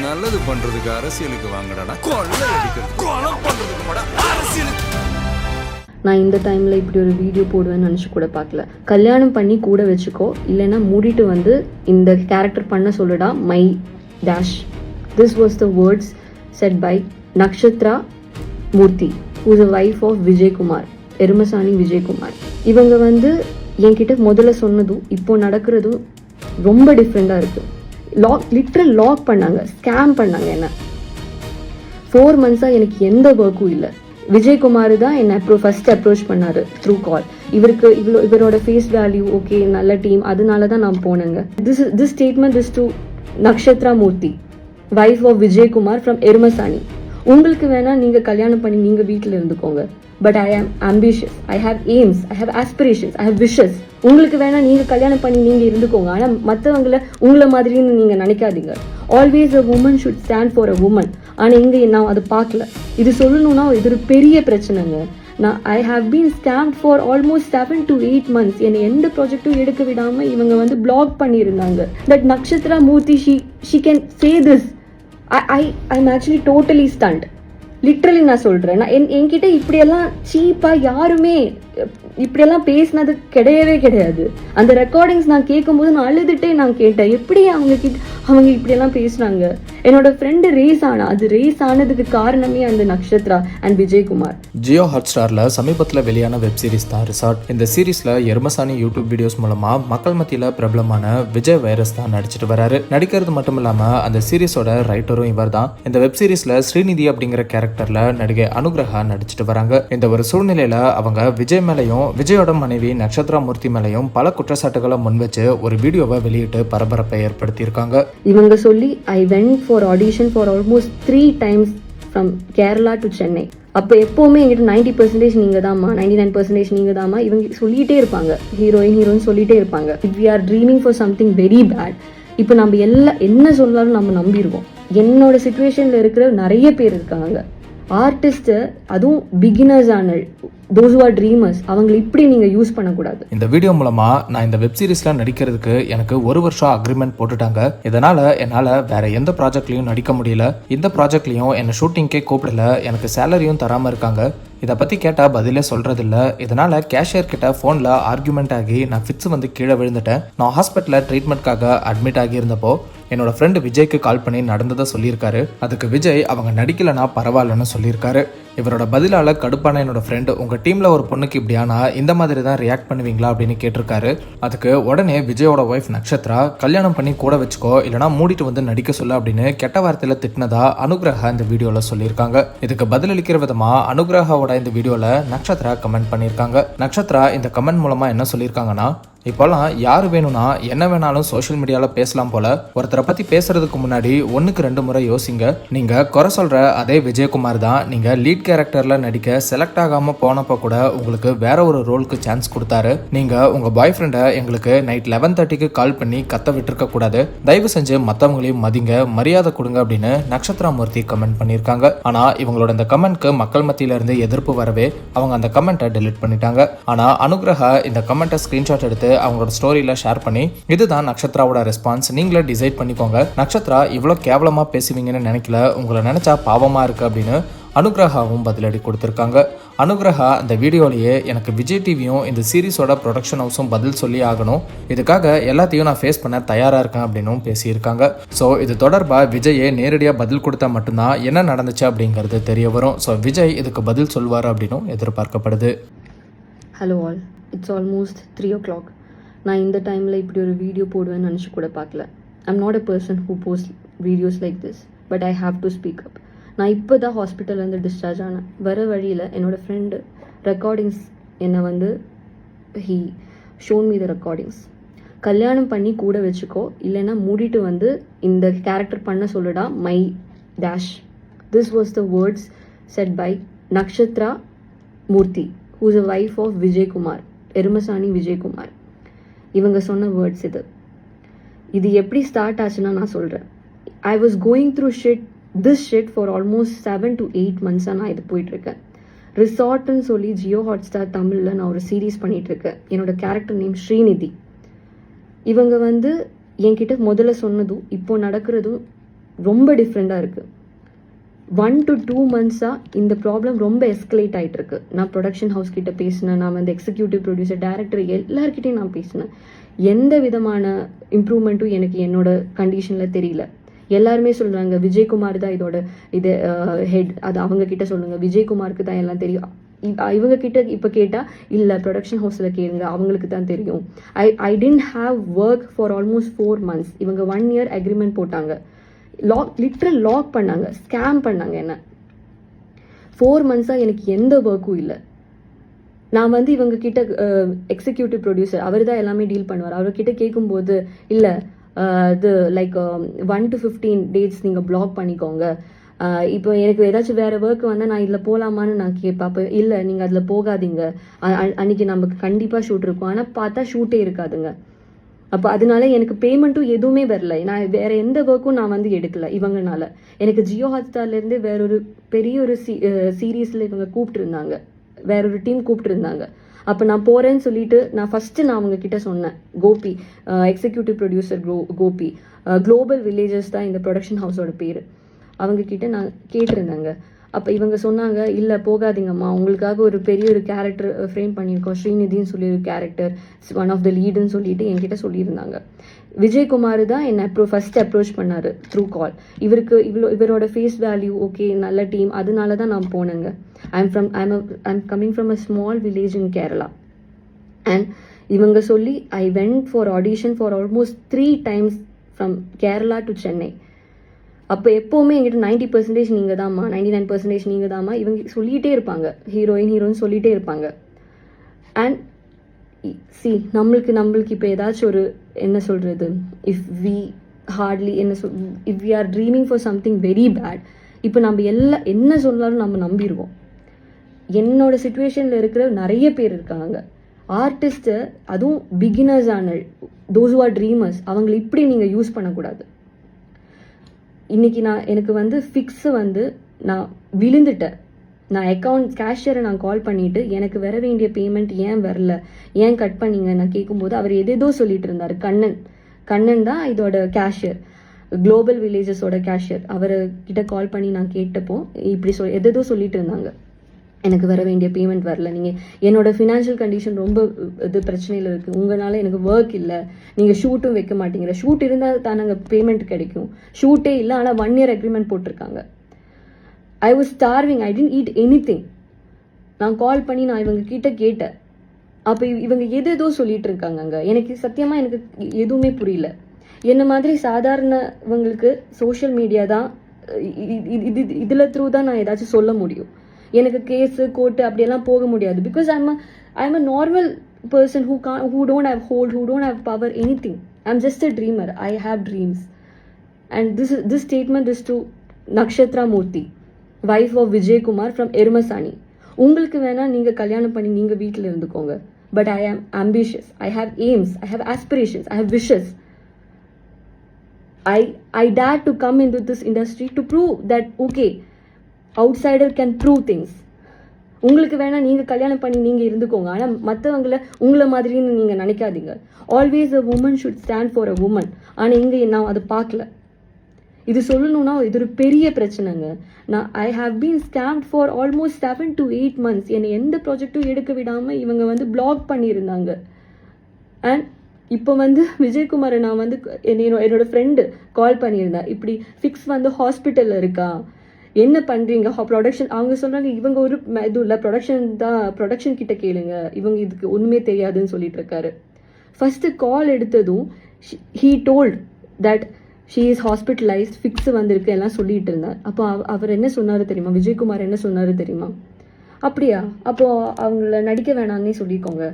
நல்லது பண்றதுக்கு அரசியலுக்கு வாங்கடா, கொலை அடிக்கிறது கொலை பண்றதுக்கு அரசியலுக்கு. நான் இந்த டைமில் இப்படி ஒரு வீடியோ போடுவேன்னு நினச்சி கூட பார்க்கல. கல்யாணம் பண்ணி கூட வச்சுக்கோ, இல்லைன்னா மூடிட்டு வந்து இந்த கேரக்டர் பண்ண சொல்லுடா my dash. This was the words said by Nakshatra Murthy, who is a wife of Vijayakumar, Erumasaani Vijayakumar. இவங்க வந்து என்கிட்ட முதல்ல சொன்னதும் இப்போ நடக்கிறதும் ரொம்ப டிஃப்ரெண்டாக இருக்குது. லிட்ரல் லாக் பண்ணாங்க, ஸ்கேம் பண்ணாங்க. என்ன 4 months-ஆக எனக்கு எந்த ஒர்க்கும் இல்லை. விஜயகுமார் தான் என்னை ஃபர்ஸ்ட் அப்ரோச் பண்ணாரு த்ரூ கால். இவரோட ஃபேஸ் வேல்யூ ஓகே, நல்ல டீம், அதனால தான் நான் போனேங்க. This statement is to Nakshatra Murthy, wife of Vijayakumar from Erumasaani. உங்களுக்கு வேணா நீங்க கல்யாணம் பண்ணி நீங்க வீட்டில் இருந்துக்கோங்க, பட் ஐ ஆம் ambitious, I have AIIMS, I have aspirations, I have wishes. உங்களுக்கு வேணா நீங்க கல்யாணம் பண்ணி நீங்க இருந்துக்கோங்க, ஆனா மற்றவங்களை உங்களை மாதிரின்னு நீங்க நினைக்காதீங்க. Always a woman should stand for a woman. ஆனால் இங்கே நான் அதை பார்க்கல. இது சொல்லணும்னா இது ஒரு பெரிய பிரச்சனைங்க. நான் I have been scammed for almost 7 to 8 months. என்னை எந்த ப்ராஜெக்டும் எடுக்க விடாமல் இவங்க வந்து பிளாக் பண்ணியிருந்தாங்க. That Nakshatra Murthy she can say this. I'm actually totally stunned. Literally நான் சொல்கிறேன். நான் என்கிட்ட இப்படியெல்லாம் சீப்பாக யாருமே இப்படியெல்லாம் பேசினது கிடையாது. அந்த ரெக்கார்டிங்ஸ் நான் கேட்கும்போது நான் அழுதுகிட்டே நான் கேட்டேன், எப்படி அவங்க இப்படியெல்லாம் பேசுனாங்க. என்னோட ஃப்ரெண்டு ரேஸ் ஆனதுக்கு காரணமே அந்த நக்ஷத்ரா அண்ட் விஜயகுமார். ஜியோ ஹாட்ஸ்டாரில் சமீபத்தில் வெளியான வெப் சீரிஸ் தான் ரிசார்ட். இந்த சீரீஸில் எருமசாணி யூடியூப் வீடியோஸ் மூலமாக மக்கள் மத்தியில் பிரபலமான விஜய் வைரஸ் தான் நடிச்சிட்டு வராரு. நடிக்கிறது மட்டும் இல்லாமல் அந்த சீரீஸோட ரைட்டரும் இவர் தான். இந்த வெப் சீரிஸில் ஸ்ரீநிதி அப்படிங்கிற கேரக்டர்ல நடிகை அனுகிரகா நடிச்சிட்டு வராங்க. இந்த ஒரு சூழ்நிலையில அவங்க விஜய் மேலையும் விஜயோட மனைவி நக்ஷத்ரா மூர்த்தி மேலையும் பல குற்றச்சாட்டுகளை முன்வச்சு ஒரு வீடியோவை வெளியிட்டு பரபரப்பை ஏற்படுத்தியிருக்காங்க. இவங்க சொல்லி I went for audition for almost 3 times from Kerala to Chennai. அப்போ எப்போவுமே எங்கிட்ட 90% நீங்கள் தாம்மா, 99% நீங்கள் தாம்மா இவங்க சொல்லிகிட்டே இருப்பாங்க. ஹீரோயின் சொல்லிகிட்டே இருப்பாங்க. If we are dreaming for something very bad. இப்போ நம்ம என்ன சொன்னாலும் நம்ம நம்பிடுவோம். என்னோட சிச்சுவேஷனில் இருக்கிற நிறைய பேர் இருக்காங்க ஆர்டிஸ்ட், அதுவும் பிகினர்ஸ் ஆன those who are dreamers, அவங்களை இப்படி நீங்கள் யூஸ் பண்ணக்கூடாது. இந்த வீடியோ மூலமா நான் இந்த வெப் சீரிஸ்ல நடிக்கிறதுக்கு எனக்கு 1 வருஷம் அக்ரிமெண்ட் போட்டுட்டாங்க. இதனால என்னால் வேற எந்த ப்ராஜெக்ட்லையும் நடிக்க முடியல. இந்த ப்ராஜெக்ட்லையும் என்னை ஷூட்டிங்கே கூப்பிடல, எனக்கு சேலரியும் தராமல் இருக்காங்க. இதை பற்றி கேட்டால் பதிலே சொல்கிறதில்ல. இதனால் கேஷியர் கிட்ட ஃபோனில் ஆர்குமெண்ட் ஆகி நான் ஃபிட்ஸ் வந்து கீழே விழுந்துட்டேன். நான் ஹாஸ்பிட்டலில் ட்ரீட்மெண்ட்காக அட்மிட் ஆகியிருந்தப்போ என்னோட ஃப்ரெண்டு விஜய்க்கு கால் பண்ணி நடந்ததை சொல்லியிருக்காரு. அதுக்கு விஜய் அவங்க நடிக்கலைன்னா பரவாயில்லன்னு சொல்லியிருக்காரு. இவரோட பதிலால் கடுப்பான என்னோட ஃப்ரெண்டு, உங்கள் டீமில் ஒரு பொண்ணுக்கு இப்படியானா இந்த மாதிரி தான் ரியாக்ட் பண்ணுவீங்களா அப்படின்னு கேட்டிருக்காரு. அதுக்கு உடனே விஜயோட ஒய்ஃப் நக்ஷத்ரா, கல்யாணம் பண்ணி கூட வச்சுக்கோ, இல்லைனா மூடிட்டு வந்து நடிக்க சொல்ல அப்படின்னு கெட்ட வார்த்தையில் திட்டினதா அனுகிரகா இந்த வீடியோவில் சொல்லியிருக்காங்க. இதுக்கு பதிலளிக்கிற விதமாக அனுகிரகாவோட இந்த வீடியோவில் நக்ஷத்ரா கமெண்ட் பண்ணியிருக்காங்க. நக்ஷத்ரா இந்த கமெண்ட் மூலமாக என்ன சொல்லியிருக்காங்கன்னா, இப்போல்லாம் யார் வேணும்னா என்ன வேணாலும் சோஷியல் மீடியாவில் பேசலாம் போல. ஒருத்தரை பற்றி பேசுறதுக்கு முன்னாடி 1க்கு 2 முறை யோசிங்க. நீங்கள் குறை சொல்கிற அதே விஜயகுமார் தான் நீங்கள் லீட் கேரக்டரில் நடிக்க செலக்ட் ஆகாமல் போனப்போ கூட உங்களுக்கு வேற ஒரு ரோலுக்கு சான்ஸ் கொடுத்தாரு. நீங்கள் உங்கள் பாய் ஃப்ரெண்டை எங்களுக்கு நைட் 11:30க்கு கால் பண்ணி கத்த விட்டுருக்க கூடாது. தயவு செஞ்சு மற்றவங்களையும் மதிங்க, மரியாதை கொடுங்க அப்படின்னு நக்ஷத்ரா மூர்த்தி கமெண்ட் பண்ணியிருக்காங்க. ஆனால் இவங்களோட இந்த கமெண்ட்க்கு மக்கள் மத்தியிலிருந்து எதிர்ப்பு வரவே அவங்க அந்த கமெண்ட்டை டெலிட் பண்ணிட்டாங்க. ஆனால் அனுகிரகா இந்த கமெண்ட்டை ஸ்கிரீன்ஷாட் எடுத்து அவங்களோட ஸ்டோரியில ஷேர் பண்ணி, இதுதான் நக்ஷத்ராவோட ரெஸ்பான்ஸ், நீங்களே டிசைட் பண்ணிக்கோங்க. நக்ஷத்ரா இவ்வளோ கேவலமா பேசுவீங்கன்னு நினைக்கல, உங்களை நினைச்சா பாவமா இருக்கு அப்படின்னு அனுகிரகாவும் பதிலடி கொடுத்திருக்காங்க. அனுகிரகா அந்த வீடியோலயே, எனக்கு விஜய் டிவியும் இந்த சீரிஸோட ப்ரொடக்ஷன் ஹவுஸும் பதில் சொல்லி ஆகணும், இதுக்காக எல்லாத்தையும் நான் ஃபேஸ் பண்ண தயாரா இருக்கேன் அப்படின்னும் பேசியிருக்காங்க. ஸோ இது தொடர்பாக விஜயே நேரடியாக பதில் கொடுத்தா மட்டும்தான் என்ன நடந்துச்சு அப்படிங்கிறது தெரிய வரும். ஸோ விஜய் இதுக்கு பதில் சொல்வார் அப்படின்னும் எதிர்பார்க்கப்படுது. Hello all, it's almost 3 o'clock. நான் இந்த டைமில் இப்படி ஒரு வீடியோ போடுவேன்னு நினச்சி கூட பார்க்கல. I'm not a person who post videos like this, but I have to speak up. நான் இப்போ தான் ஹாஸ்பிட்டல்லேருந்து டிஸ்சார்ஜ் ஆனேன். வர வழியில் என்னோடய ஃப்ரெண்டு ரெக்கார்டிங்ஸ் என்னை வந்து he shown me the recordings. கல்யாணம் பண்ணி கூட வச்சுக்கோ, இல்லைன்னா மூடிட்டு வந்து இந்த கேரக்டர் பண்ண சொல்லுடா my dash. This was the words said by Nakshatra Murthy, who is a wife of Vijayakumar, Erumasaani Vijayakumar. இவங்க சொன்ன வேர்ட்ஸ் இது எப்படி ஸ்டார்ட் ஆச்சுன்னா நான் சொல்கிறேன். I was going through this shit for almost 7 to 8 months நான் இது போயிட்டுருக்கேன். ரிசார்ட்னு சொல்லி ஜியோ ஹாட்ஸ்டார் தமிழில் நான் ஒரு சீரீஸ் பண்ணிகிட்ருக்கேன். என்னோட கேரக்டர் நேம் ஸ்ரீநிதி. இவங்க வந்து என்கிட்ட முதல்ல சொன்னதும் இப்போ நடக்கிறதும் ரொம்ப டிஃப்ரெண்ட்டாக இருக்குது. 1 to 2 months-ஆக இந்த ப்ராப்ளம் ரொம்ப எஸ்கலேட் ஆகிட்டு இருக்கு. நான் ப்ரொடக்ஷன் ஹவுஸ் கிட்ட பேசினேன், நான் வந்து எக்ஸிக்யூட்டிவ் ப்ரொடியூசர், டைரக்டர் எல்லார்கிட்டையும் நான் பேசினேன். எந்த விதமான இம்ப்ரூவ்மெண்ட்டும் எனக்கு என்னோட கண்டிஷனில் தெரியல. எல்லாருமே சொல்கிறாங்க விஜயகுமார் தான் இதோட இது ஹெட், அது அவங்க கிட்ட சொல்லுங்கள், விஜயகுமாருக்கு தான் எல்லாம் தெரியும். இவங்க கிட்ட இப்போ கேட்டால் இல்லை ப்ரொடக்ஷன் ஹவுஸில் கேளுங்க, அவங்களுக்கு தான் தெரியும். I didn't have work for almost 4 months. இவங்க 1 year அக்ரிமெண்ட் போட்டாங்க, லிட்ரல் லாக் பண்ணாங்க, ஸ்கேம் பண்ணாங்க என்ன. 4 months-ஆக எனக்கு எந்த ஒர்க்கும் இல்லை. நான் வந்து இவங்க கிட்ட எக்ஸிக்யூட்டிவ் ப்ரொடியூசர் அவர் தான் எல்லாமே டீல் பண்ணுவார். அவர்கிட்ட கேட்கும்போது இல்லை இது லைக் 1 to 15 days நீங்கள் பிளாக் பண்ணிக்கோங்க, இப்போ எனக்கு ஏதாச்சும் வேறு ஒர்க் வந்தால் நான் இதில் போகலாமான்னு நான் கேட்பேன். அப்போ இல்லை நீங்கள் அதில் போகாதீங்க, அன்றைக்கி நமக்கு கண்டிப்பாக ஷூட் இருக்கும். ஆனால் பார்த்தா ஷூட்டே இருக்காதுங்க. அப்போ அதனால எனக்கு பேமெண்ட்டும் எதுவுமே வரல. நான் வேற எந்த ஒர்க்கும் நான் வந்து எடுக்கல இவங்கனால. எனக்கு ஜியோ ஹாட்ஸ்டார்லேருந்து வேறொரு பெரிய ஒரு சீரீஸில் இவங்க கூப்பிட்டுருந்தாங்க, வேறொரு டீம் கூப்பிட்டுருந்தாங்க. அப்போ நான் போகிறேன்னு சொல்லிட்டு நான் அவங்க கிட்ட சொன்னேன். Gopi, executive producer Gopi, global villages தான் இந்த ப்ரொடக்ஷன் ஹவுஸோட பேர். அவங்க கிட்ட நான் கேட்டிருந்தேங்க. அப்போ இவங்க சொன்னாங்க இல்லை போகாதீங்கம்மா, உங்களுக்காக ஒரு பெரிய ஒரு கேரக்டர் ஃப்ரேம் பண்ணியிருக்கோம், ஸ்ரீநிதின்னு சொல்லி ஒரு கேரக்டர், ஒன் ஆஃப் த லீடுன்னு சொல்லிட்டு என்கிட்ட சொல்லியிருந்தாங்க. விஜயகுமார் தான் என்னை ஃபர்ஸ்ட் அப்ரோச் பண்ணார் த்ரூ கால். இவரோட ஃபேஸ் வேல்யூ ஓகே, நல்ல டீம், அதனால தான் நான் போனேங்க. I'm coming from a small village in Kerala. And இவங்க சொல்லி I went for audition for almost 3 times from Kerala to Chennai. அப்போ எப்போவுமே எங்கிட்ட 90% நீங்கள் தாம்மா, 99% நீங்கள் தாம்மா இவங்க சொல்லிகிட்டே இருப்பாங்க, ஹீரோயின் சொல்லிகிட்டே இருப்பாங்க. அண்ட் நம்மளுக்கு இப்போ ஏதாச்சும் ஒரு என்ன சொல்கிறது, if we hardly if we are dreaming for something very bad, இப்போ நம்ம என்ன சொன்னாலும் நம்ம நம்பிடுவோம். என்னோட சுச்சுவேஷனில் இருக்கிற நிறைய பேர் இருக்காங்க ஆர்டிஸ்ட்டு, அதுவும் பிகினர்ஸான தோஸ் ஹூ ஆர் ட்ரீமர்ஸ், அவங்களை இப்படி நீங்கள் யூஸ் பண்ணக்கூடாது. இன்றைக்கி எனக்கு வந்து ஃபிக்ஸு வந்து நான் விழுந்துட்டேன். நான் கேஷியரை நான் கால் பண்ணிவிட்டு எனக்கு வர வேண்டிய பேமெண்ட் ஏன் வரல, ஏன் கட் பண்ணீங்க நான் கேட்கும்போது அவர் எதேதோ சொல்லிட்டு இருந்தார். கண்ணன் தான் இதோட கேஷியர், குளோபல் வில்லேஜஸோட கேஷியர். அவர்கிட்ட கால் பண்ணி நான் கேட்டப்போ இப்படி எதேதோ சொல்லிட்டு இருந்தாங்க, எனக்கு வர வேண்டிய பேமெண்ட் வரல, நீங்கள் என்னோட ஃபினான்ஷியல் கண்டிஷன் ரொம்ப இது பிரச்சனையில் இருக்குது, உங்களால் எனக்கு ஒர்க் இல்லை, நீங்கள் ஷூட்டும் வைக்க மாட்டேங்கிற, ஷூட் இருந்தால் தான் நாங்கள் பேமெண்ட் கிடைக்கும், ஷூட்டே இல்லை ஆனால் 1 year அக்ரிமெண்ட் போட்டிருக்காங்க. I was starving, I didn't eat any. நான் கால் பண்ணி நான் இவங்க கிட்ட கேட்டேன். அப்போ இவங்க எதேதோ சொல்லிட்டு இருக்காங்க. எனக்கு சத்தியமாக எனக்கு எதுவுமே புரியல. என்ன மாதிரி சாதாரணவங்களுக்கு சோஷியல் மீடியா தான் இதில் த்ரூ தான் நான் ஏதாச்சும் சொல்ல முடியும். எனக்கு கேஸு கோர்ட்டு அப்படியெல்லாம் போக முடியாது. Because I'm a normal person who don't have hold, who don't have power, anything. I'm just a dreamer. I have dreams. And this statement is to Nakshatra Murthy, wife of Vijay Kumar from Erumasani. உங்களுக்கு வேணா நீங்க கல்யாணம் பண்ணி நீங்க வீட்டில் இருந்துக்கோங்க. But I am ambitious. I have aims. I have aspirations. I have wishes. I dare to come into this industry to prove that okay, outsider can prove things. உங்களுக்கு வேணா நீங்கள் கல்யாணம் பண்ணி நீங்கள் இருந்துக்கோங்க, ஆனால் மற்றவங்களை உங்களை மாதிரின்னு நீங்கள் நினைக்காதீங்க. Always a woman should stand for a woman. ஆனால் இங்கே நான் அதை பார்க்கல. இது சொல்லணும்னா இது ஒரு பெரிய பிரச்சனைங்க. நான் I have been scammed for almost 7 to 8 months. என்னை எந்த ப்ராஜெக்டும் எடுக்க விடாமல் இவங்க வந்து பிளாக் பண்ணியிருந்தாங்க. அண்ட் இப்போ வந்து விஜயகுமாரை நான் வந்து என்னோட ஃப்ரெண்டு கால் பண்ணியிருந்தேன், இப்படி ஃபிக்ஸ் வந்து ஹாஸ்பிட்டலில் இருக்கா, என்ன பண்ணுறீங்க ப்ரொடக்ஷன். அவங்க சொல்கிறாங்க இவங்க ஒரு இது இல்லை, ப்ரொடக்ஷன் கிட்ட கேளுங்க, இவங்க இதுக்கு ஒன்றுமே தெரியாதுன்னு சொல்லிட்டு இருக்காரு. ஃபஸ்ட்டு கால் எடுத்ததும் he told that she is hospitalised, fix வந்திருக்கு எல்லாம் சொல்லிட்டு இருந்தார். அப்போ அவர் என்ன சொன்னார் தெரியுமா, விஜயகுமார் என்ன சொன்னார் தெரியுமா, அப்படியா அப்போது அவங்கள நடிக்க வேணாம்னே சொல்லிக்கோங்க,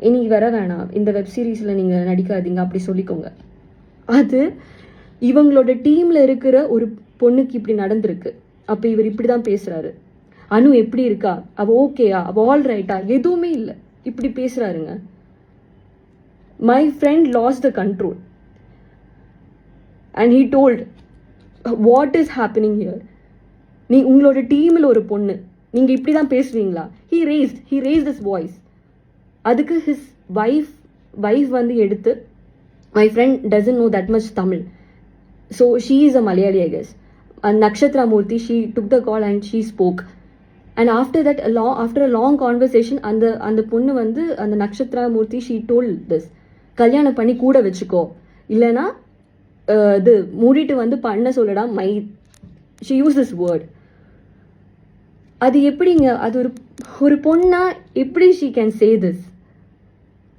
இனி வர வேணாம், இந்த வெப் சீரிஸில் நீங்கள் நடிக்காதீங்க அப்படி சொல்லிக்கோங்க. அது இவங்களோட டீமில் இருக்கிற ஒரு பொண்ணுக்கு இப்படி நடந்திருக்கு. அப்போ இவர் இப்படி தான் பேசுகிறாரு. அனு எப்படி இருக்கா, அவள் ஓகேயா, அவள் ஆல் ரைட்டா, எதுவுமே இல்லை, இப்படி பேசுகிறாருங்க. My friend lost the control and he told what is happening here. உங்களோட டீமில் ஒரு பொண்ணு, நீங்கள் இப்படி தான் பேசுவீங்களா? He raised this voice. அதுக்கு ஹிஸ் வைஃப் வந்து எடுத்து, my friend doesn't know that much Tamil, So she is a Malayali, I guess. And Nakshatra Murthy, she took the call and she spoke. And after that, after a long conversation, அந்த பொண்ணு வந்து அந்த நக்ஷத்ரா மூர்த்தி she told this, கல்யாணம் பண்ணி கூட வச்சுக்கோ, இல்லைன்னா இது மூடிட்டு வந்து பண்ண சொல்லடா my, she used this word. அது எப்படிங்க, அது ஒரு பொண்ணா எப்படி she can say this?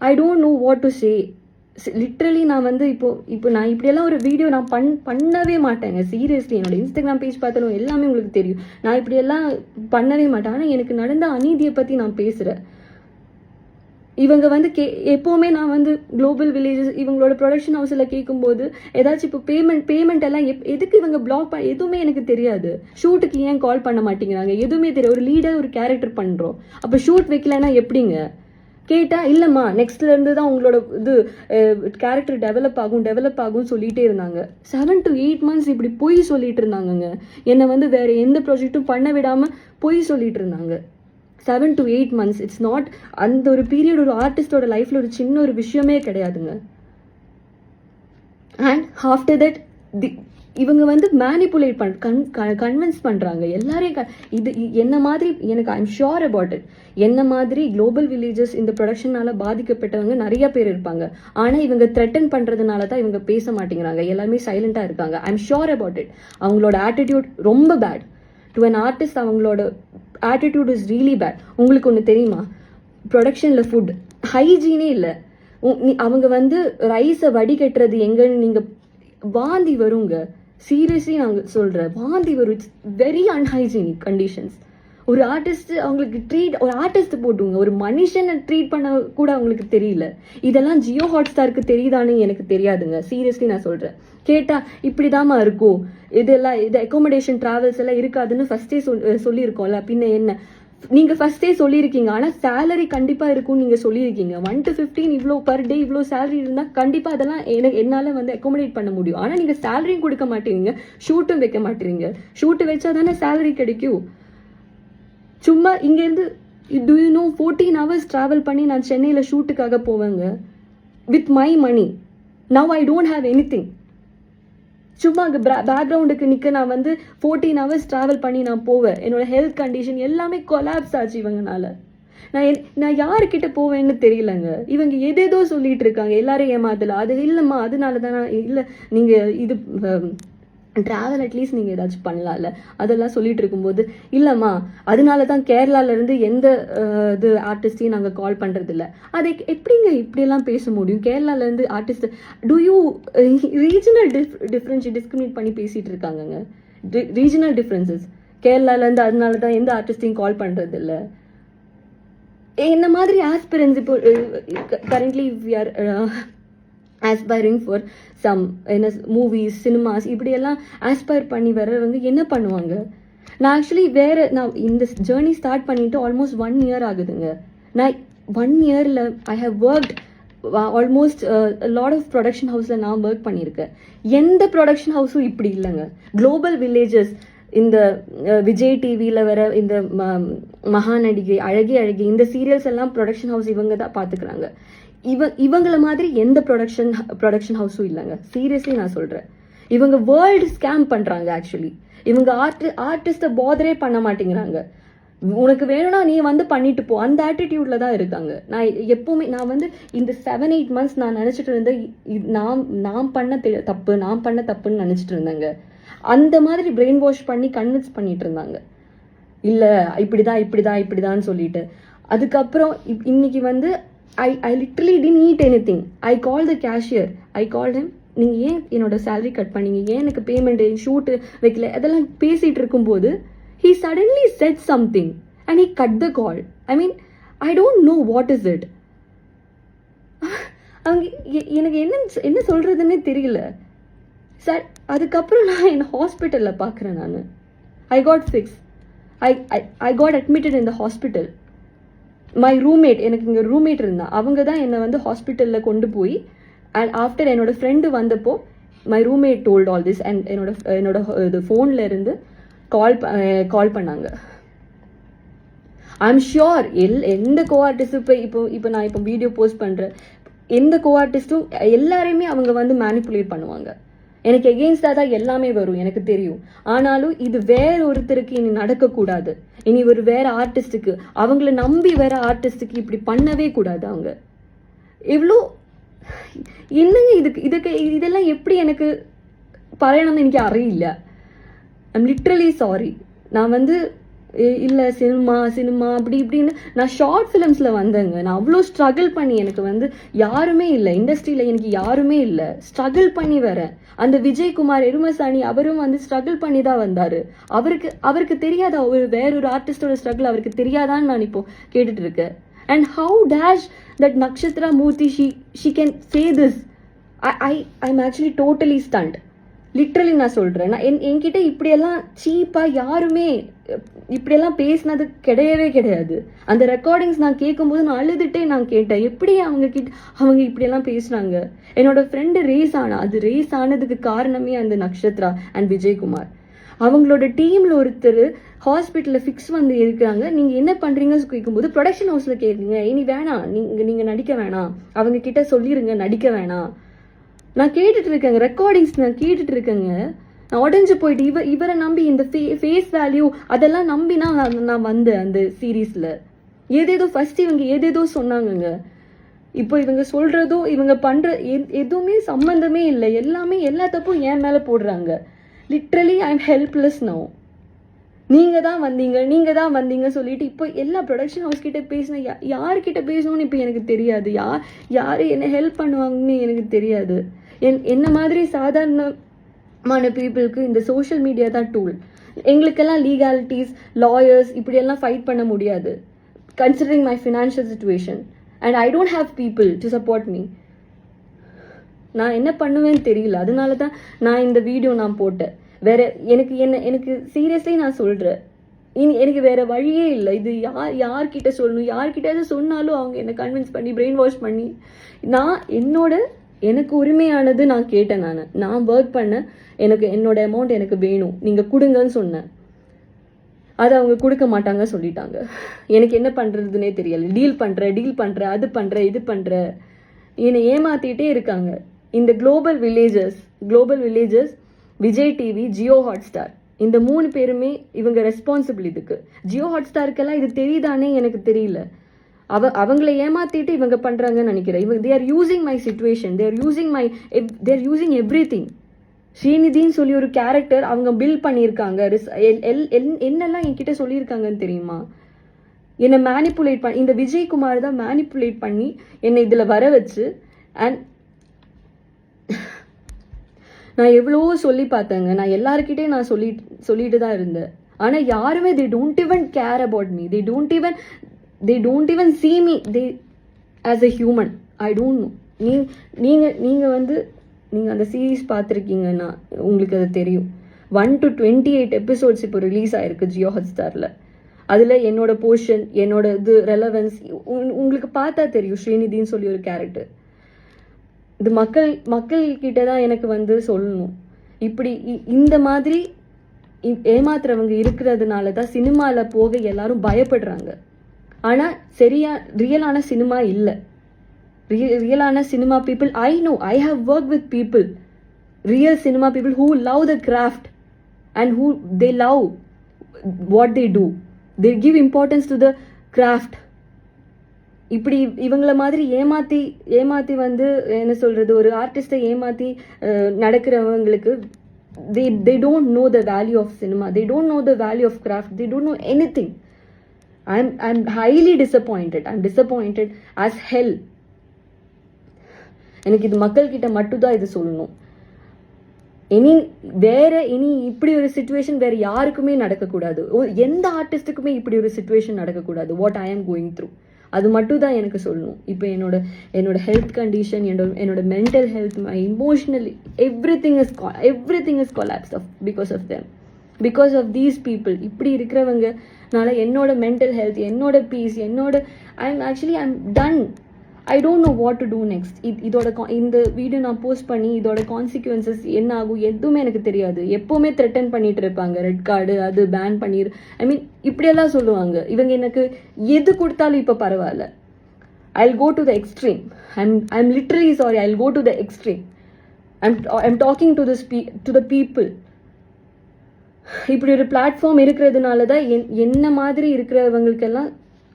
I don't know what to say. Literally நான் வந்து இப்போ நான் இப்படியெல்லாம் ஒரு வீடியோ நான் பண்ணவே மாட்டேங்க. சீரியஸ்லி என்னோட இன்ஸ்டாகிராம் பேஜ் பார்த்தாலும் எல்லாமே உங்களுக்கு தெரியும், நான் இப்படியெல்லாம் பண்ணவே மாட்டேன். ஆனால் எனக்கு நடந்த அநீதியை பற்றி நான் பேசுகிறேன். இவங்க வந்து எப்போவுமே நான் வந்து குளோபல் வில்லேஜஸ் இவங்களோட ப்ரொடக்ஷன் ஹவுஸில் கேட்கும்போது ஏதாச்சும் இப்போ பேமெண்ட் எல்லாம் எதுக்கு இவங்க பிளாக் எதுவுமே எனக்கு தெரியாது. ஷூட்டுக்கு ஏன் கால் பண்ண மாட்டேங்கிறாங்க எதுவுமே தெரியாது. ஒரு லீடர் ஒரு கேரக்டர் பண்ணுறோம், அப்போ ஷூட் வைக்கலன்னா எப்படிங்க கேட்டால், இல்லைம்மா நெக்ஸ்ட்லேருந்து தான் உங்களோட இது கேரக்டர் டெவலப் ஆகும் சொல்லிகிட்டே இருந்தாங்க. 7 to 8 months இப்படி பொய் சொல்லிட்டு இருந்தாங்கங்க. என்னை வந்து வேறு எந்த ப்ராஜெக்ட்டும் பண்ண விடாமல் பொய் சொல்லிட்டு இருந்தாங்க. 7 to 8 months, இட்ஸ் நாட் அந்த ஒரு பீரியட் ஒரு ஆர்டிஸ்டோட லைஃப்பில் ஒரு சின்ன ஒரு விஷயமே கிடையாதுங்க. அண்ட் ஆஃப்டர் தட் இவங்க வந்து மேனிப்புலேட் கன்வின்ஸ் பண்ணுறாங்க எல்லாரையும். இது என்ன மாதிரி எனக்கு ஐம் ஷுர் அபவுட் இட், என்ன மாதிரி குளோபல் வில்லேஜஸ் இந்த ப்ரொடக்ஷனால் பாதிக்கப்பட்டவங்க நிறைய பேர் இருப்பாங்க. ஆனால் இவங்க த்ரெட்டன் பண்ணுறதுனால தான் இவங்க பேச மாட்டேங்கிறாங்க, எல்லாருமே சைலண்ட்டாக இருக்காங்க. I'm sure about it. அவங்களோட ஆட்டிடியூட் ரொம்ப பேட். டு அன் ஆர்டிஸ்ட் அவங்களோட ஆட்டிடியூட் இஸ் ரியலி பேட். உங்களுக்கு ஒன்று தெரியுமா, ப்ரொடக்ஷனில் ஃபுட் ஹைஜீனே இல்லை. அவங்க வந்து ரைஸை வடிகட்டுறது எங்கன்னு நீங்கள் வாந்தி வருங்க. சீரியஸ்லி நாங்கள் சொல்கிறேன், வாந்தி வரும். It's very unhygienic conditions. ஒரு ஆர்டிஸ்ட் அவங்களுக்கு ஒரு ஆர்டிஸ்ட் போட்டுங்க, ஒரு மனுஷனை ட்ரீட் பண்ண கூட அவங்களுக்கு தெரியல. இதெல்லாம் ஜியோ ஹாட்ஸ்டாருக்கு தெரியுதான்னு எனக்கு தெரியாதுங்க. சீரியஸ்லி நான் சொல்கிறேன். கேட்டால் இப்படி தாம்மா இருக்கும், இதெல்லாம் இது அக்காமடேஷன் ட்ராவல்ஸ் எல்லாம் இருக்காதுன்னு ஃபஸ்ட்டே சொல்லியிருக்கோம்ல, பின்ன என்ன நீங்கள் ஃபஸ்ட்டே சொல்லியிருக்கீங்க. ஆனால் சேலரி கண்டிப்பாக இருக்கும்னு நீங்கள் சொல்லியிருக்கீங்க. 1 to 15 இவ்வளோ பர் டே இவ்வளோ சேலரி இருந்தால் கண்டிப்பாக அதெல்லாம் என்னால் வந்து அக்காமடேட் பண்ண முடியும். ஆனால் நீங்கள் சேலரியும் கொடுக்க மாட்டேங்க, ஷூட்டும் வைக்க மாட்டேறீங்க. ஷூட்டு வச்சா தானே சேலரி கிடைக்கும். சும்மா இங்கேருந்து do you know 14 hours travel பண்ணி நான் சென்னையில் ஷூட்டுக்காக போவேங்க with my money. Now I don't have any thing. சும்மா அங்கே பேக்ரவுண்டுக்கு நிற்க நான் வந்து 14 hours ட்ராவல் பண்ணி நான் போவேன். என்னோட ஹெல்த் கண்டிஷன் எல்லாமே கொலாப்ஸ் ஆச்சு இவங்கனால. நான் யாருக்கிட்ட போவேன்னு தெரியலங்க. இவங்க எதேதோ சொல்லிட்டு இருக்காங்க, எல்லாரும் ஏமாத்தல. அது இல்லைம்மா அதனால தான் இல்லை, நீங்கள் இது ட்ராவல் அட்லீஸ்ட் நீங்கள் ஏதாச்சும் பண்ணலாம்ல, அதெல்லாம் சொல்லிட்டு இருக்கும்போது இல்லைம்மா அதனால தான் கேரளாவிலேருந்து எந்த இது ஆர்டிஸ்டையும் நாங்கள் கால் பண்ணுறதில்ல. அதை எப்படிங்க இப்படியெல்லாம் பேச முடியும்? கேரளாவிலேருந்து artist do you regional discriminate பண்ணி பேசிகிட்டு இருக்காங்கங்க. ரீஜனல் டிஃப்ரென்சஸ் கேரளாவிலேருந்து அதனால தான் எந்த ஆர்டிஸ்டையும் கால் பண்ணுறதில்ல. என்ன மாதிரி ஆஸ்பிரன்ஸ் இப்போ currently we are aspiring for some என்ன மூவிஸ் சினிமாஸ் இப்படியெல்லாம் ஆஸ்பயர் பண்ணி வர்றவங்க என்ன பண்ணுவாங்க? நான் ஆக்சுவலி நான் இந்த ஜேர்னி ஸ்டார்ட் பண்ணிட்டு ஆல்மோஸ்ட் 1 year ஆகுதுங்க. நான் 1 yearல I have worked almost lot of production ஹவுஸில் நான் ஒர்க் பண்ணியிருக்கேன். எந்த ப்ரொடக்ஷன் ஹவுஸும் இப்படி இல்லைங்க. குளோபல் வில்லேஜஸ், இந்த விஜய் டிவியில் வர இந்த மகாநடிகை, அழகி இந்த சீரியல்ஸ் எல்லாம் ப்ரொடக்ஷன் ஹவுஸ் இவங்க தான் பார்த்துக்கிறாங்க. இவங்கள மாதிரி எந்த ப்ரொடக்ஷன் ஹவுஸும் இல்லைங்க. சீரியஸ்லி நான் சொல்கிறேன். இவங்க வேர்ல்டு ஸ்கேம் பண்ணுறாங்க. ஆக்சுவலி இவங்க ஆர்டிஸ்ட்டை பாதரே பண்ண மாட்டேங்கிறாங்க. உனக்கு வேணும்னா நீ வந்து பண்ணிட்டு போ, அந்த ஆட்டிடியூட்ல தான் இருக்காங்க. நான் வந்து இந்த 7-8 months நான் நினச்சிட்டு இருந்தேன் நான் பண்ண தப்புன்னு நினச்சிட்டு இருந்தேங்க. அந்த மாதிரி பிரெயின் வாஷ் பண்ணி கன்வின்ஸ் பண்ணிட்டு இருந்தாங்க. இல்லை இப்படிதான் சொல்லிட்டு. அதுக்கப்புறம் இன்னைக்கு வந்து I literally didn't eat anything. I called the cashier. I called him. நீங்கள் ஏன் என்னோட சேலரி கட் பண்ணீங்க, ஏன் எனக்கு பேமெண்ட் ஷூட்டு வைக்கல, அதெல்லாம் பேசிகிட்டு இருக்கும்போது he suddenly said something and he cut the call. I mean, I don't know what is it. அவங்க எனக்கு என்ன சொல்கிறதுன்னே தெரியல சார். அதுக்கப்புறம் நான் என் ஹாஸ்பிட்டலில் பார்க்குறேன். நான் I got fixed. I got admitted in the hospital. My roommate, எனக்கு இங்கே ரூம்மேட் இருந்தான், அவங்க தான் என்னை வந்து ஹாஸ்பிட்டலில் கொண்டு போய், அண்ட் ஆஃப்டர் என்னோட ஃப்ரெண்டு வந்தப்போ my roommate told all this. And என்னோட இது ஃபோனில் இருந்து கால் பண்ணாங்க. ஐ எம் ஷுர் எந்த கோஆர்டிஸ்டும் இப்போ நான் இப்போ வீடியோ போஸ்ட் பண்ணுறேன், எந்த கோஆர்டிஸ்ட்டும் எல்லாரையுமே அவங்க வந்து மேனிப்புலேட் பண்ணுவாங்க. எனக்கு எகெயின்ஸ்டாக தான் எல்லாமே வரும், எனக்கு தெரியும். ஆனாலும் இது வேற ஒருத்தருக்கு இனி நடக்கக்கூடாது. இனி ஒரு வேற ஆர்டிஸ்ட்டுக்கு, அவங்கள நம்பி வேற ஆர்டிஸ்ட்டுக்கு இப்படி பண்ணவே கூடாது. அவங்க எவ்வளோ என்னங்க இதுக்கு இதெல்லாம் எப்படி எனக்கு പറയണമെന്ന് എനിക്ക് അറിയില്ല. I'm literally sorry. நான் வந்து இல்லை சினிமா அப்படி இப்படின்னு நான் ஷார்ட் ஃபிலிம்ஸில் வந்தேங்க. நான் அவ்வளோ ஸ்ட்ரகிள் பண்ணி, எனக்கு வந்து யாருமே இல்லை இண்டஸ்ட்ரியில், எனக்கு யாருமே இல்லை, ஸ்ட்ரகிள் பண்ணி வரேன். அந்த விஜயகுமார் எருமசாணி அவரும் வந்து ஸ்ட்ரகிள் பண்ணி தான் வந்தார். அவருக்கு தெரியாதா, ஒரு வேறொரு ஆர்டிஸ்டோட ஸ்ட்ரகிள் அவருக்கு தெரியாதான்னு நான் இப்போ கேட்டுட்டு இருக்கேன். And how dash that Nakshatra Murthy she can say this. I'm actually totally stunned. Literally நான் சொல்கிறேன். நான் என்கிட்ட இப்படியெல்லாம் சீப்பாக யாருமே இப்படியெல்லாம் பேசினது கிடையாது. அந்த ரெக்கார்டிங்ஸ் நான் கேட்கும்போது நான் அழுதுகிட்டே நான் கேட்டேன், எப்படி அவங்க இப்படியெல்லாம் பேசுனாங்க. என்னோட ஃப்ரெண்டு ரேஸ் ஆனதுக்கு காரணமே அந்த நக்ஷத்ரா அண்ட் விஜயகுமார். அவங்களோட டீமில் ஒருத்தர் ஹாஸ்பிட்டலில் ஃபிக்ஸ் வந்து இருக்கிறாங்க. நீங்கள் என்ன பண்ணுறீங்கன்னு கேட்கும்போது ப்ரொடக்ஷன் ஹவுஸில் கேட்குங்க, இனி வேணாம், நீங்கள் நடிக்க வேணாம், அவங்க கிட்ட சொல்லிடுங்க நடிக்க வேணாம். நான் கேட்டுட்டு இருக்கேங்க, ரெக்கார்டிங்ஸ் நான் கேட்டுட்டு இருக்கேங்க. நான் உடஞ்சு போயிட்டு இவரை நம்பி இந்த ஃபேஸ் வேல்யூ அதெல்லாம் நம்பினா நான் வந்தேன் அந்த சீரீஸில். ஏதேதோ ஃபர்ஸ்ட் இவங்க ஏதேதோ சொன்னாங்கங்க. இப்போ இவங்க சொல்கிறதோ இவங்க பண்ணுற எதுவுமே சம்மந்தமே இல்லை. எல்லா தப்பும் என் மேலே போடுறாங்க. Literally I am helpless now. நீங்கள் தான் வந்தீங்க சொல்லிட்டு இப்போ எல்லா ப்ரொடக்ஷன் ஹவுஸ் கிட்ட பேசின யார்கிட்ட பேசணும்னு இப்போ எனக்கு தெரியாது. யார் என்ன ஹெல்ப் பண்ணுவாங்கன்னு எனக்கு தெரியாது. என்ன மாதிரி சாதாரணமான பீப்புளுக்கு இந்த சோஷியல் மீடியா தான் டூல். எங்களுக்கெல்லாம் லீகாலிட்டிஸ், லாயர்ஸ் இப்படியெல்லாம் ஃபைட் பண்ண முடியாது, considering my financial situation. And I don't have people to support me. நான் என்ன பண்ணுவேன்னு தெரியல. அதனால தான் நான் இந்த வீடியோ நான் போட்டேன். வேற எனக்கு சீரியஸ்லி நான் சொல்கிறேன், எனக்கு வேற வழியே இல்லை. இது யார்கிட்ட சொல்லணும், யார்கிட்ட சொன்னாலும் அவங்க என்னை கன்வின்ஸ் பண்ணி பிரெயின் வாஷ் பண்ணி நான் எனக்கு உரிமையானது நான் கேட்டேன். நான் ஒர்க் பண்ணேன், என்னோட அமௌண்ட் எனக்கு வேணும், நீங்கள் கொடுங்கன்னு சொன்னேன். அதை அவங்க கொடுக்க மாட்டாங்க சொல்லிட்டாங்க. எனக்கு என்ன பண்ணுறதுனே தெரியல. டீல் பண்ணுற அது பண்ணுற இது பண்ணுற என்னை ஏமாத்திட்டே இருக்காங்க. இந்த global villages Vijay TV, Jio Hotstar, இந்த 3 பேருமே இவங்க ரெஸ்பான்சிபிள். இதுக்கு ஜியோ ஹாட்ஸ்டாருக்கெல்லாம் இது தெரியுதானே எனக்கு தெரியல. அவங்களை ஏமாத்திட்டு இவங்க பண்றாங்கன்னு நினைக்கிறேன். they are using my situation, they are using everything. ஸ்ரீநிதின்னு சொல்லி ஒரு கேரக்டர் அவங்க பில்ட் பண்ணியிருக்காங்க. என்னெல்லாம் என்கிட்ட சொல்லியிருக்காங்கன்னு தெரியுமா? என்னை மேனிப்புலேட் பண்ணி, இந்த விஜயகுமார் தான் மேனிப்புலேட் பண்ணி என்னை இதில் வர வச்சு. அண்ட் நான் எவ்வளவோ சொல்லி பார்த்தேங்க. நான் எல்லாருக்கிட்டையும் நான் சொல்லிட்டு தான் இருந்தேன். ஆனால் யாருமே they don't even care about me. they don't even see me as a human. I don't know. நீங்கள் அந்த சீரீஸ் பார்த்துருக்கீங்கன்னா உங்களுக்கு அது தெரியும். 1 to 28 எபிசோட்ஸ் இப்போ ரிலீஸ் ஆயிருக்கு ஜியோ ஹாட்ஸ்டாரில். அதில் என்னோட போர்ஷன், என்னோட இது ரெலவன்ஸ் உங்களுக்கு பார்த்தா தெரியும். ஸ்ரீநிதின்னு சொல்லி ஒரு கேரக்டர். இது மக்கள் கிட்ட தான் எனக்கு சொல்லணும். இப்படி இந்த மாதிரி ஏமாத்துறவங்க இருக்கிறதுனால தான் சினிமாவில் போக எல்லாரும் பயப்படுறாங்க. ஆனால் ரியலான சினிமா இல்லை. ரியலான cinema people, I have worked with people, real cinema people who love the craft and who they love what they do. They give importance to the craft. இப்படி இவங்கள மாதிரி ஏமாத்தி என்ன சொல்றது, ஒரு ஆர்டிஸ்டை ஏமாத்தி நடக்கிறவங்களுக்கு they don't know the value of cinema, they don't know the value of craft, they don't know anything. I'm highly disappointed. I'm disappointed as hell. எனக்கு இது மக்கள் கிட்ட மட்டும்தான் இது சொல்லணும். இனி இப்படி ஒரு சிச்சுவேஷன் வேற யாருக்குமே நடக்கக்கூடாது. எந்த ஆர்டிஸ்டுக்குமே இப்படி ஒரு சிச்சுவேஷன் நடக்கக்கூடாது. What I am going through அது மட்டும் தான் எனக்கு சொல்லணும். இப்போ என்னோட ஹெல்த் கண்டிஷன், என்னோட mental health, my emotionally everything is collapse because of them, because of these people. இப்படி இருக்கிறவங்கனால என்னோட மென்டல் ஹெல்த், என்னோட peace, I'm done. I don't know what to do next. இந்த வீடியோ நான் போஸ்ட் பண்ணி இதோட கான்சிக்வன்சஸ் என்ன ஆகும் எதுவுமே எனக்கு தெரியாது. எப்போவுமே த்ரெட்டன் பண்ணிட்டு இருப்பாங்க, ரெட் கார்டு அது பேன் பண்ணிடு, இப்படியெல்லாம் சொல்லுவாங்க. இவங்க எனக்கு எது கொடுத்தாலும் இப்போ பரவாயில்ல. I'll go to the extreme. I'm literally sorry, I'll go to the extreme. I'm talking to to the people. இப்படி ஒரு பிளாட்ஃபார்ம் இருக்கிறதுனால தான் என்ன மாதிரி இருக்கிறவங்களுக்கெல்லாம்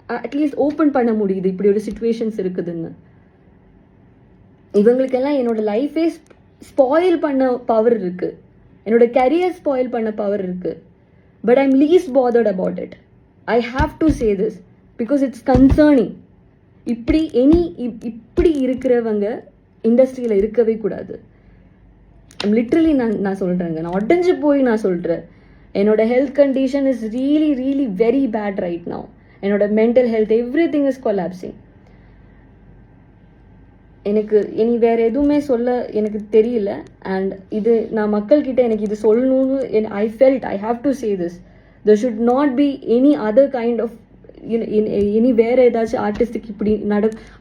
அட்லீஸ்ட் ஓப்பன் பண்ண முடியுது இப்படி ஒரு சிச்சுவேஷன்ஸ் இருக்குதுன்னு. இவங்களுக்கெல்லாம் என்னோட லைஃபே ஸ்பாயில் பண்ண பவர் இருக்கு, என்னோட கரியர் ஸ்பாயில் பண்ண பவர் இருக்கு. But I am least bothered about it. I have to say this because it's concerning. இப்படி இருக்கிறவங்க இண்டஸ்ட்ரியில் இருக்கவே கூடாது. லிட்ரலி நான் சொல்கிறேங்க, நான் உடஞ்சு போய் நான் சொல்கிறேன். என்னோட health condition is really really very bad right now. என்னோட mental health every thing is collapsing. எனக்கு இனி வேறு எதுவுமே சொல்ல எனக்கு தெரியல. அண்ட் இது நான் மக்கள்கிட்ட எனக்கு இது சொல்லணும்னு I felt I have to say this. there should not be any other kind of இனி வேற ஏதாச்சும் ஆர்டிஸ்டுக்கு இப்படி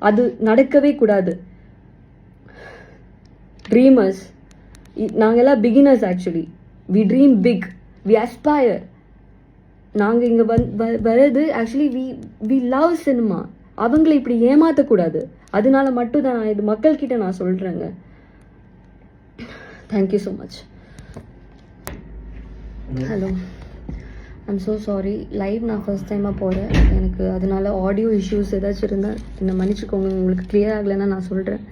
அது நடக்கவே கூடாது. ட்ரீமர்ஸ் நாங்கெல்லாம் beginners. Actually we dream big, we aspire. நாங்கள் இங்கே வர்றது ஆக்சுவலி வி லவ் சினிமா. அவங்களை இப்படி ஏமாற்றக்கூடாது. அதனால மட்டும் தான் இது மக்கள்கிட்ட நான் சொல்கிறேங்க. Thank you so much. Hello, I'm so sorry. Live நான் ஃபர்ஸ்ட் டைமாக போகிறேன். எனக்கு அதனால ஆடியோ இஷ்யூஸ் ஏதாச்சும் இருந்தால் என்னை மன்னிச்சுக்கோங்க. உங்களுக்கு கிளியர் ஆகலைன்னா நான் சொல்கிறேன்.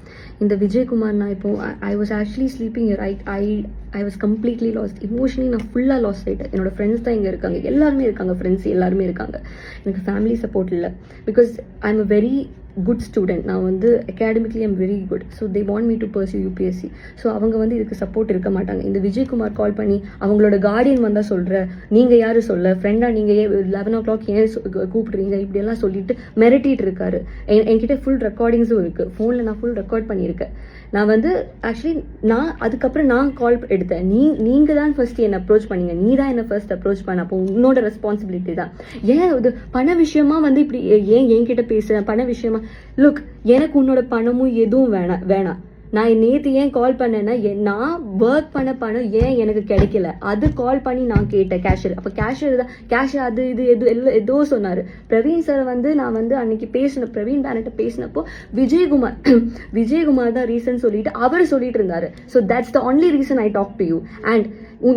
இந்த விஜயகுமார் நான் இப்போ I was actually sleeping here. I was completely last. Emotionally நான் ஃபுல்லாக லாஸ்ட் ஆகிட்டேன். என்னோட ஃப்ரெண்ட்ஸ் தான் இங்கே இருக்காங்க, எல்லாருமே இருக்காங்க, ஃப்ரெண்ட்ஸ் எல்லாருமே இருக்காங்க. எனக்கு ஃபேமிலி சப்போர்ட் இல்லை. Because I am a very good student. நான் வந்து academically I'm very good. So they want me to pursue UPSC. So அவங்க வந்து இதுக்கு சப்போர்ட் இருக்க மாட்டாங்க. இந்த விஜயகுமார் கால் பண்ணி அவங்களோட கார்டியன் வந்தால் சொல்கிற, நீங்கள் யாரும் சொல்ல ஃப்ரெண்டாக நீங்கள் 11 o'clock ஏன் கூப்பிடுறீங்க இப்படியெல்லாம் சொல்லிட்டு மிரட்டிட்டு இருக்காரு. என்கிட்ட ஃபுல் ரெக்கார்டிங்ஸும் இருக்குது. ஃபோனில் நான் ஃபுல் ரெக்கார்ட் பண்ணியிருக்கேன். நான் வந்து ஆக்சுவலி அதுக்கப்புறம் நான் கால் எடுத்தேன். நீங்கள் தான் ஃபர்ஸ்ட் என்னை அப்ரோச் பண்ணீங்க, நீ தான் என்னை ஃபர்ஸ்ட் அப்ரோச் பண்ண. அப்போ உன்னோட ரெஸ்பான்சிபிலிட்டி தான். ஏன் இது பண விஷயமா வந்து இப்படி ஏன் என்கிட்ட பேசுகிறேன்? பண விஷயமா லுக், எனக்கு உன்னோட பணமும் எதுவும் வேணாம். நான் நேற்று ஏன் கால் பண்ணேன்னா, நான் ஒர்க் பண்ண பணம் ஏன் எனக்கு கிடைக்கல அது கால் பண்ணி நான் கேட்டேன் கேஷியர். அப்போ கேஷியர் அது இது ஏதோ சொன்னார். பிரவீன் சார் வந்து நான் வந்து அன்னைக்கு பேசினேன், பிரவீன் பேனட்ட பேசினப்போ விஜயகுமார் தான் ரீசன் சொல்லிட்டு அவர் சொல்லிட்டு இருந்தாரு. So that's the only reason I talk to you. And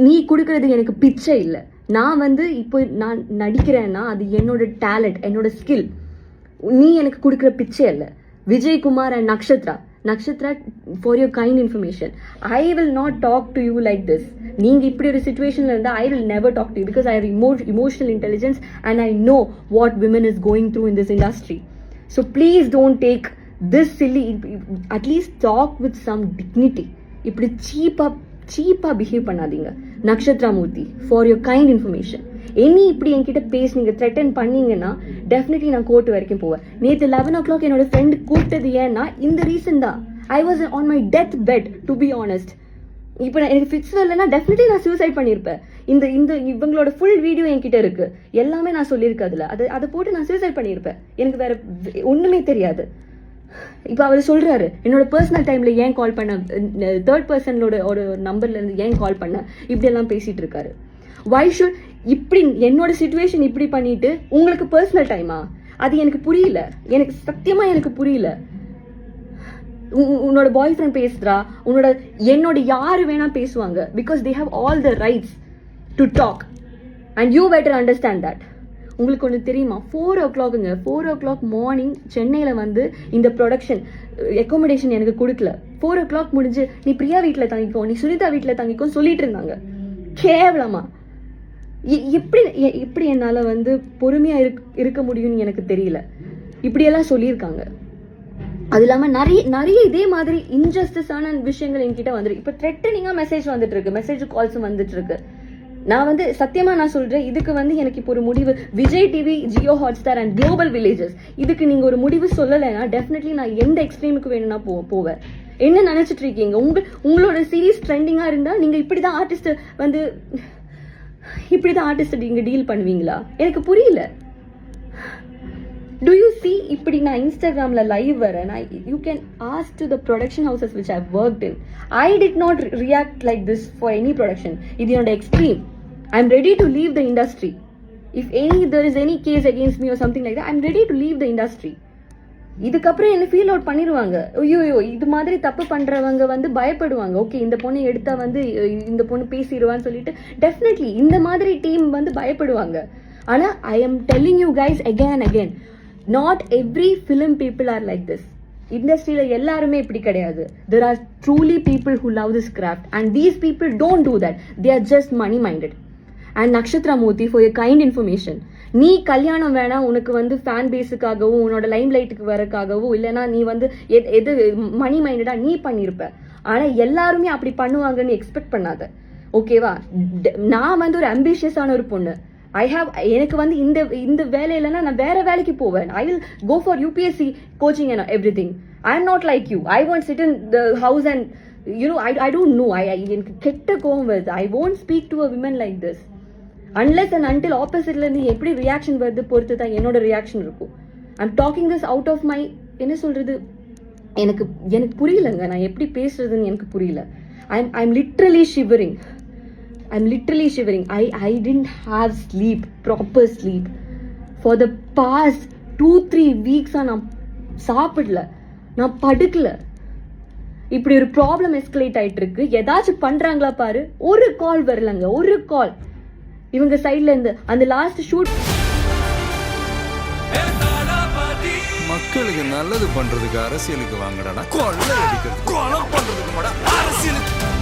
நீ கொடுக்கறது எனக்கு பிச்சை இல்லை. நான் வந்து இப்போ நான் நடிக்கிறேன்னா அது என்னோட டேலண்ட், என்னோட ஸ்கில். நீ எனக்கு கொடுக்குற பிச்சை இல்லை. Vijayakumar and Nakshatra for your kind information, I will not talk to you like this. நீங்கள் இப்படி ஒரு சுச்சுவேஷனில் இருந்தால் I will never talk to you because I have emotional intelligence and I know what women is going through in this industry. So please don't take this silly, at least talk with some dignity. இப்படி சீப்பாக behave பண்ணாதீங்க. நக்ஷத்ரா மூர்த்தி, for your kind information, இப்படி என்கிட்ட பேசுனீங்க, threaten பண்ணீங்கன்னா definitely நான் court வரைக்கும் போவேன். நேற்று 11 o'clock என்னோட ஃப்ரெண்டு கூப்பிட்டது ஏன்னா இந்த ரீசன் தான். I was on my death bed to be honest. இப்போ எனக்கு ஃபிக்ஸ் வரலன்னா டெஃபினெட்லி நான் சூசைட் பண்ணியிருப்பேன். இந்த இவங்களோட ஃபுல் வீடியோ என்கிட்ட இருக்கு, எல்லாமே நான் சொல்லியிருக்கேன். அதை போட்டு நான் சூசைட் பண்ணியிருப்பேன். எனக்கு வேற ஒன்றுமே தெரியாது. இப்போ அவர் சொல்றாரு என்னோட பர்சனல் டைம்ல ஏன் கால் பண்ண, தேர்ட் பர்சனோட ஒரு நம்பர்ல இருந்து ஏன் கால் பண்ண, இப்படி எல்லாம் பேசிட்டு இருக்காரு. வை ஷுட் இப்படி என்னோட சிச்சுவேஷன் இப்படி பண்ணிட்டு உங்களுக்கு பர்சனல் டைமா? அது எனக்கு புரியல, எனக்கு சத்தியமா எனக்கு புரியல. உன்னோட பாய் ஃப்ரெண்ட் பேசுறா, என்னோட யாரு வேணா பேசுவாங்க. Because they have all the rights to talk and you better understand that. உங்களுக்கு ஒன்று தெரியுமா, 4 o'clock மார்னிங் சென்னையில் வந்து இந்த ப்ரொடக்ஷன் அக்காமடேஷன் எனக்கு கொடுக்கல. 4 o'clock முடிஞ்சு நீ பிரியா வீட்டில் தங்கிக்கோ, நீ சுனிதா வீட்டில் தங்கிக்கோ சொல்லிட்டு இருந்தாங்க. கேவலமா எப்படி என்னால் வந்து பொறுமையாக இருக்க முடியும்னு எனக்கு தெரியல. இப்படியெல்லாம் சொல்லியிருக்காங்க. அது இல்லாமல் நிறைய இதே மாதிரி இன்ஜஸ்டிஸான விஷயங்கள் என்கிட்ட வந்துருக்கு. இப்போ த்ரெட்டனிங்காக மெசேஜ் வந்துட்டு இருக்கு, மெசேஜ் கால்ஸும் வந்துட்டு இருக்கு. நான் வந்து சத்தியமா நான் சொல்றேன், இதுக்கு வந்து எனக்கு இப்போ ஒரு முடிவு, Vijay TV, Jio Hotstar and global villages, இதுக்கு நீங்க ஒரு முடிவு சொல்லலைன்னா டெஃபினெட்லி நான் எந்த எக்ஸ்ட்ரீமுக்கு வேணும்னா போவேன். என்ன நினைச்சிட்டு இருக்கீங்க? உங்களோட சீரீஸ் ட்ரெண்டிங்கா இருந்தா நீங்க இப்படிதான் ஆர்டிஸ்ட் நீங்க டீல் பண்ணுவீங்களா? எனக்கு புரியல. Do you see, இப்படி நான் இன்ஸ்டாகிராம்ல லைவ் வரேன். You can ask to the production houses which I've worked in. I did not react like this for any production. இது என்னோட extreme. I'm ready to leave the industry. If there is any case against me or something like that, I'm ready to leave the industry. இதுக்கப்புறம் என்ன feel out பண்ணிடுவாங்க. ஐயோ இது மாதிரி தப்பு பண்றவங்க வந்து பயப்படுவாங்க. ஓகே இந்த பொண்ணு எடுத்தா வந்து இந்த பொண்ணு பேசிடுவான்னு சொல்லிட்டு டெஃபினெட்லி இந்த மாதிரி டீம் வந்து பயப்படுவாங்க. ஆனா I am telling you guys again not every film people are like this. இண்டஸ்ட்ரியில எல்லாருமே இப்படி கிடையாது. There are truly people who love this craft and these people don't do that. They are just money minded. And Nakshatra Murthy, for your kind information, நீ கல்யாணம் வேணா உனக்கு வந்து fan பேஸுக்காகவும் உன்னோட லைம் லைட்டுக்கு வரக்காகவும் இல்லைன்னா நீ வந்து எது மணி மைண்டடா நீ பண்ணியிருப்ப. ஆனா எல்லாருமே அப்படி பண்ணுவாங்கன்னு எக்ஸ்பெக்ட் பண்ணாத. ஓகேவா? நான் வந்து ஒரு அம்பிஷியஸான ஒரு பொண்ணு. எனக்கு வந்து இந்த வேலை இல்லைன்னா நான் வேற வேலைக்கு போவேன். I will go for UPSC coaching and everything. I am not like you. I want sit in the house and you know I don't know. எனக்கு கெட்ட கோவம் வருது. I won't speak to a women like this unless and until ஆப்போசிட்ல இருந்து எப்படி reaction வருது பொறுத்து தான் என்னோட ரியாக்ஷன் இருக்கும். I'm talking this out of my என்ன சொல்றது, எனக்கு புரியலங்க. நான் எப்படி பேசுறதுன்னு எனக்கு புரியல. I'm literally shivering. I didn't have sleep, proper sleep. For the past 2-3 weeks நான் சாப்பிடல, நான் படுக்கல. இப்படி ஒரு ப்ராப்ளம் எஸ்கலேட் ஆயிட்டு இருக்கு. ஏதாச்சும் பண்றாங்களா பாரு. ஒரு கால் வரலங்க, ஒரு கால் இவங்க சைட்ல இருந்து. அந்த லாஸ்ட் ஷூட் மக்களுக்கு நல்லது பண்றதுக்கு அரசியலுக்கு வாங்கடா, கொள்ளை அடிக்கிறது கொலை பண்றதுக்கு அரசியலுக்கு